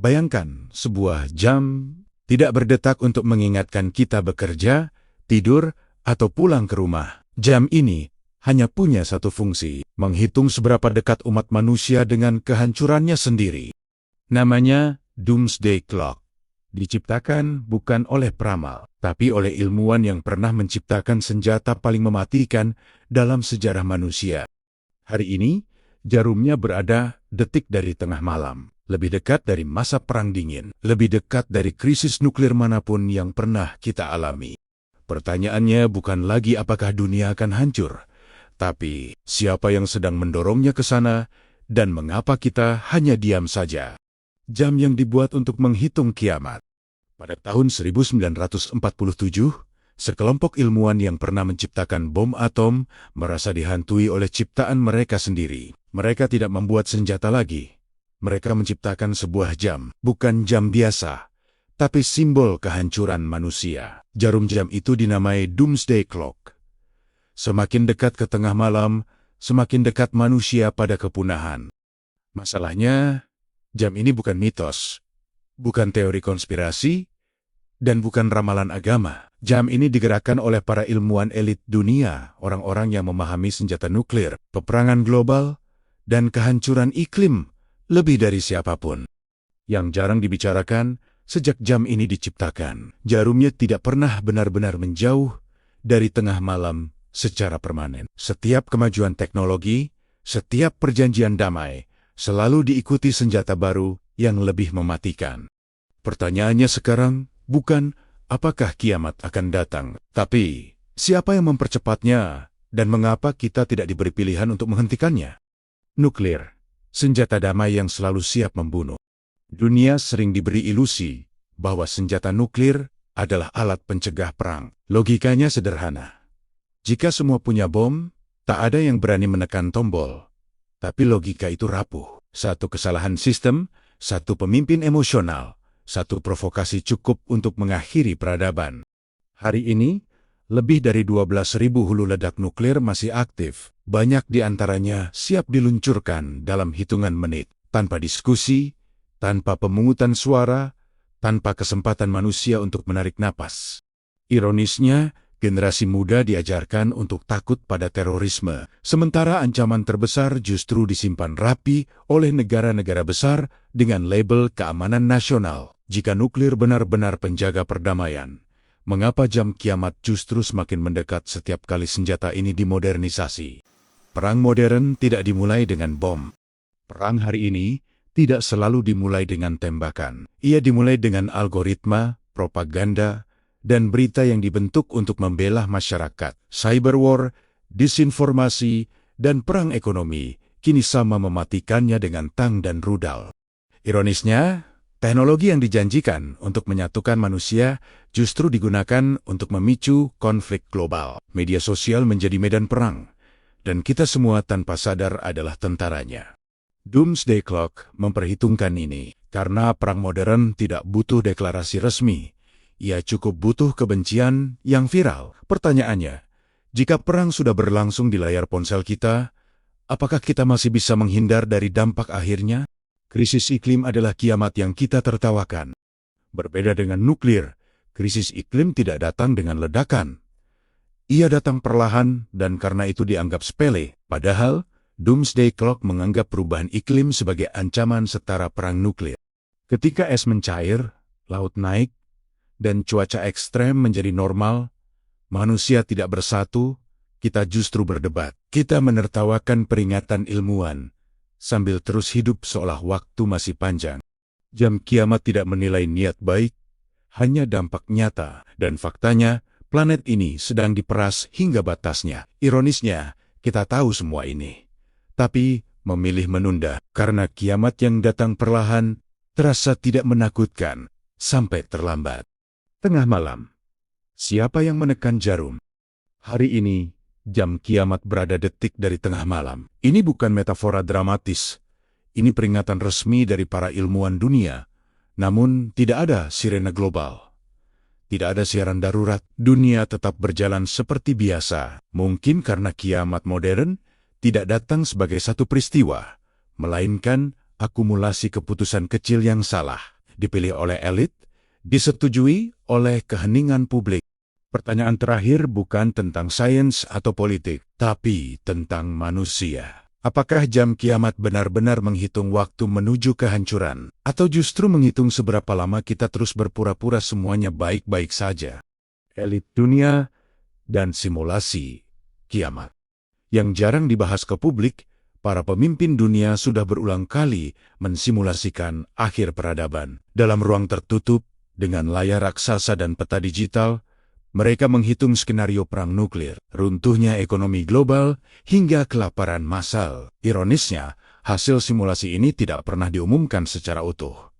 Bayangkan sebuah jam tidak berdetak untuk mengingatkan kita bekerja, tidur, atau pulang ke rumah. Jam ini hanya punya satu fungsi, menghitung seberapa dekat umat manusia dengan kehancurannya sendiri. Namanya Doomsday Clock. Diciptakan bukan oleh peramal, tapi oleh ilmuwan yang pernah menciptakan senjata paling mematikan dalam sejarah manusia. Hari ini, jarumnya berada detik dari tengah malam, lebih dekat dari masa Perang Dingin, lebih dekat dari krisis nuklir manapun yang pernah kita alami. Pertanyaannya bukan lagi apakah dunia akan hancur, tapi siapa yang sedang mendorongnya ke sana dan mengapa kita hanya diam saja. Jam yang dibuat untuk menghitung kiamat. Pada tahun 1947, sekelompok ilmuwan yang pernah menciptakan bom atom merasa dihantui oleh ciptaan mereka sendiri. Mereka tidak membuat senjata lagi. Mereka menciptakan sebuah jam, bukan jam biasa, tapi simbol kehancuran manusia. Jarum jam itu dinamai Doomsday Clock. Semakin dekat ke tengah malam, semakin dekat manusia pada kepunahan. Masalahnya, jam ini bukan mitos, bukan teori konspirasi, dan bukan ramalan agama. Jam ini digerakkan oleh para ilmuwan elit dunia, orang-orang yang memahami senjata nuklir, peperangan global, dan kehancuran iklim lebih dari siapapun. Yang jarang dibicarakan, sejak jam ini diciptakan, jarumnya tidak pernah benar-benar menjauh dari tengah malam secara permanen. Setiap kemajuan teknologi, setiap perjanjian damai, selalu diikuti senjata baru yang lebih mematikan. Pertanyaannya sekarang bukan apakah kiamat akan datang, tapi siapa yang mempercepatnya dan mengapa kita tidak diberi pilihan untuk menghentikannya? Nuklir, senjata damai yang selalu siap membunuh. Dunia sering diberi ilusi bahwa senjata nuklir adalah alat pencegah perang. Logikanya sederhana. Jika semua punya bom, tak ada yang berani menekan tombol. Tapi logika itu rapuh. Satu kesalahan sistem, satu pemimpin emosional, satu provokasi cukup untuk mengakhiri peradaban. Hari ini, lebih dari 12.000 hulu ledak nuklir masih aktif. Banyak di antaranya siap diluncurkan dalam hitungan menit, tanpa diskusi, tanpa pemungutan suara, tanpa kesempatan manusia untuk menarik napas. Ironisnya, generasi muda diajarkan untuk takut pada terorisme, sementara ancaman terbesar justru disimpan rapi oleh negara-negara besar dengan label keamanan nasional. Jika nuklir benar-benar penjaga perdamaian, mengapa jam kiamat justru semakin mendekat setiap kali senjata ini dimodernisasi? Perang modern tidak dimulai dengan bom. Perang hari ini tidak selalu dimulai dengan tembakan. Ia dimulai dengan algoritma, propaganda, dan berita yang dibentuk untuk membela masyarakat. Cyberwar, disinformasi, dan perang ekonomi kini sama mematikannya dengan tang dan rudal. Ironisnya, teknologi yang dijanjikan untuk menyatukan manusia justru digunakan untuk memicu konflik global. Media sosial menjadi medan perang, dan kita semua tanpa sadar adalah tentaranya. Doomsday Clock memperhitungkan ini, karena perang modern tidak butuh deklarasi resmi. Ia cukup butuh kebencian yang viral. Pertanyaannya, jika perang sudah berlangsung di layar ponsel kita, apakah kita masih bisa menghindar dari dampak akhirnya? Krisis iklim adalah kiamat yang kita tertawakan. Berbeda dengan nuklir, krisis iklim tidak datang dengan ledakan. Ia datang perlahan dan karena itu dianggap sepele. Padahal, Doomsday Clock menganggap perubahan iklim sebagai ancaman setara perang nuklir. Ketika es mencair, laut naik, dan cuaca ekstrem menjadi normal, manusia tidak bersatu, kita justru berdebat. Kita menertawakan peringatan ilmuwan, sambil terus hidup seolah waktu masih panjang. Jam kiamat tidak menilai niat baik, hanya dampak nyata, dan faktanya, planet ini sedang diperas hingga batasnya. Ironisnya, kita tahu semua ini, tapi memilih menunda, karena kiamat yang datang perlahan terasa tidak menakutkan sampai terlambat. Tengah malam, siapa yang menekan jarum? Hari ini, jam kiamat berada detik dari tengah malam. Ini bukan metafora dramatis. Ini peringatan resmi dari para ilmuwan dunia. Namun, tidak ada sirena global. Tidak ada siaran darurat. Dunia tetap berjalan seperti biasa. Mungkin karena kiamat modern tidak datang sebagai satu peristiwa, melainkan akumulasi keputusan kecil yang salah. dipilih oleh elit, disetujui oleh keheningan publik. Pertanyaan terakhir bukan tentang sains atau politik, tapi tentang manusia. Apakah jam kiamat benar-benar menghitung waktu menuju kehancuran, atau justru menghitung seberapa lama kita terus berpura-pura semuanya baik-baik saja? Elit dunia dan simulasi kiamat. Yang jarang dibahas ke publik, para pemimpin dunia sudah berulang kali mensimulasikan akhir peradaban. Dalam ruang tertutup, dengan layar raksasa dan peta digital, mereka menghitung skenario perang nuklir, runtuhnya ekonomi global, hingga kelaparan massal. Ironisnya, hasil simulasi ini tidak pernah diumumkan secara utuh.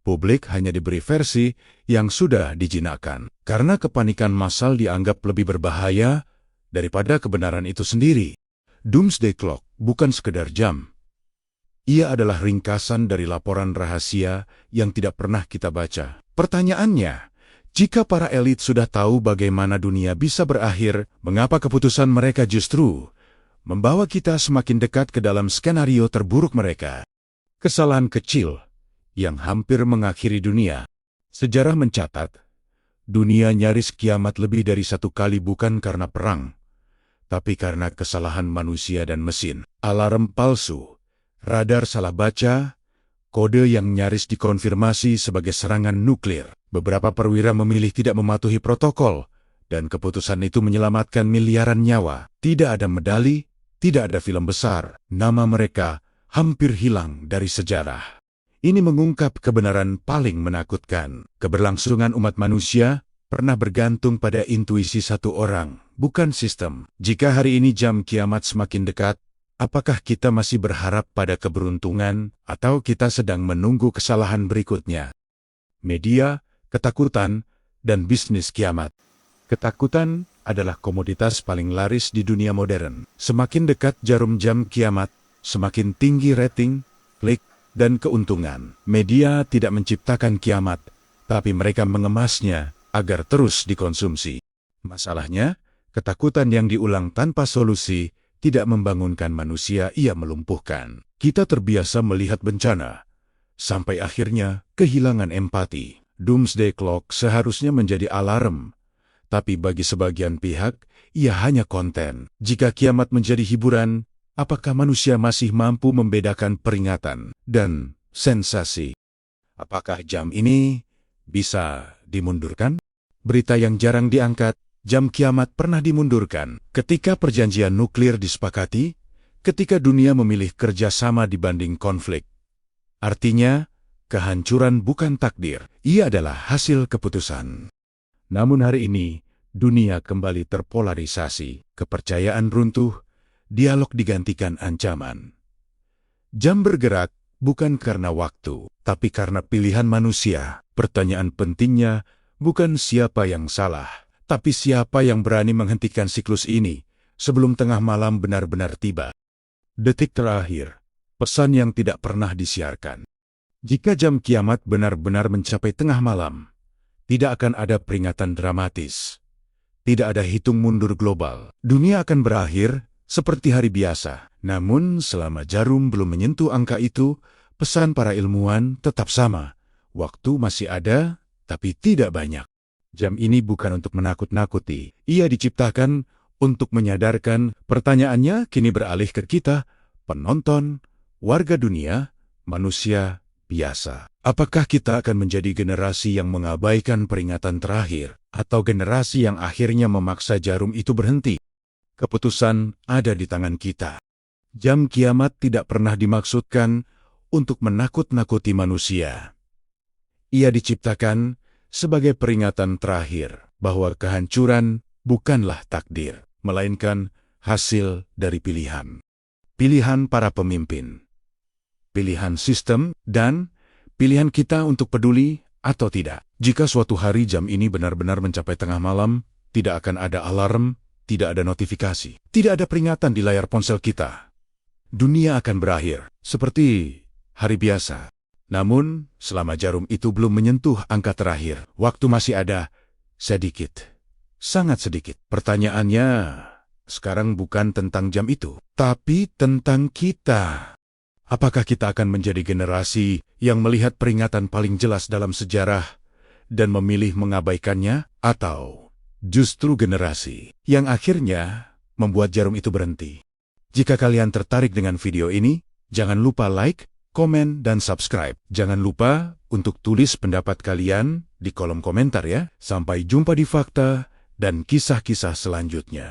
Publik hanya diberi versi yang sudah dijinakkan, karena kepanikan massal dianggap lebih berbahaya daripada kebenaran itu sendiri. Doomsday Clock bukan sekedar jam. Ia adalah ringkasan dari laporan rahasia yang tidak pernah kita baca. Pertanyaannya, jika para elit sudah tahu bagaimana dunia bisa berakhir, mengapa keputusan mereka justru membawa kita semakin dekat ke dalam skenario terburuk mereka? Kesalahan kecil yang hampir mengakhiri dunia. Sejarah mencatat, dunia nyaris kiamat lebih dari satu kali bukan karena perang, tapi karena kesalahan manusia dan mesin. Alarm palsu, radar salah baca, kode yang nyaris dikonfirmasi sebagai serangan nuklir. Beberapa perwira memilih tidak mematuhi protokol, dan keputusan itu menyelamatkan miliaran nyawa. Tidak ada medali, tidak ada film besar. Nama mereka hampir hilang dari sejarah. Ini mengungkap kebenaran paling menakutkan. Keberlangsungan umat manusia pernah bergantung pada intuisi satu orang, bukan sistem. Jika hari ini jam kiamat semakin dekat, apakah kita masih berharap pada keberuntungan, atau kita sedang menunggu kesalahan berikutnya? Media, ketakutan, dan bisnis kiamat. Ketakutan adalah komoditas paling laris di dunia modern. Semakin dekat jarum jam kiamat, semakin tinggi rating, klik, dan keuntungan. Media tidak menciptakan kiamat, tapi mereka mengemasnya agar terus dikonsumsi. Masalahnya, ketakutan yang diulang tanpa solusi tidak membangunkan manusia, ia melumpuhkan. Kita terbiasa melihat bencana, sampai akhirnya kehilangan empati. Doomsday Clock seharusnya menjadi alarm, tapi bagi sebagian pihak, ia hanya konten. Jika kiamat menjadi hiburan, apakah manusia masih mampu membedakan peringatan dan sensasi? Apakah jam ini bisa dimundurkan? Berita yang jarang diangkat, jam kiamat pernah dimundurkan. Ketika perjanjian nuklir disepakati, ketika dunia memilih kerjasama dibanding konflik. Artinya, kehancuran bukan takdir, ia adalah hasil keputusan. Namun hari ini, dunia kembali terpolarisasi, kepercayaan runtuh, dialog digantikan ancaman. Jam bergerak bukan karena waktu, tapi karena pilihan manusia. Pertanyaan pentingnya bukan siapa yang salah, tapi siapa yang berani menghentikan siklus ini sebelum tengah malam benar-benar tiba. Detik terakhir, pesan yang tidak pernah disiarkan. Jika jam kiamat benar-benar mencapai tengah malam, tidak akan ada peringatan dramatis. Tidak ada hitung mundur global. Dunia akan berakhir seperti hari biasa. Namun, selama jarum belum menyentuh angka itu, pesan para ilmuwan tetap sama. Waktu masih ada, tapi tidak banyak. Jam ini bukan untuk menakut-nakuti. Ia diciptakan untuk menyadarkan. Pertanyaannya kini beralih ke kita, penonton, warga dunia, manusia biasa. Apakah kita akan menjadi generasi yang mengabaikan peringatan terakhir, atau generasi yang akhirnya memaksa jarum itu berhenti? Keputusan ada di tangan kita. Jam kiamat tidak pernah dimaksudkan untuk menakut-nakuti manusia. Ia diciptakan sebagai peringatan terakhir bahwa kehancuran bukanlah takdir, melainkan hasil dari pilihan. Pilihan para pemimpin, pilihan sistem, dan pilihan kita untuk peduli atau tidak. Jika suatu hari jam ini benar-benar mencapai tengah malam, tidak akan ada alarm, tidak ada notifikasi, tidak ada peringatan di layar ponsel kita. Dunia akan berakhir, seperti hari biasa. Namun, selama jarum itu belum menyentuh angka terakhir, waktu masih ada, sedikit, sangat sedikit. Pertanyaannya sekarang bukan tentang jam itu, tapi tentang kita. Apakah kita akan menjadi generasi yang melihat peringatan paling jelas dalam sejarah dan memilih mengabaikannya, atau justru generasi yang akhirnya membuat jarum itu berhenti? Jika kalian tertarik dengan video ini, jangan lupa like, komen, dan subscribe. Jangan lupa untuk tulis pendapat kalian di kolom komentar ya. Sampai jumpa di fakta dan kisah-kisah selanjutnya.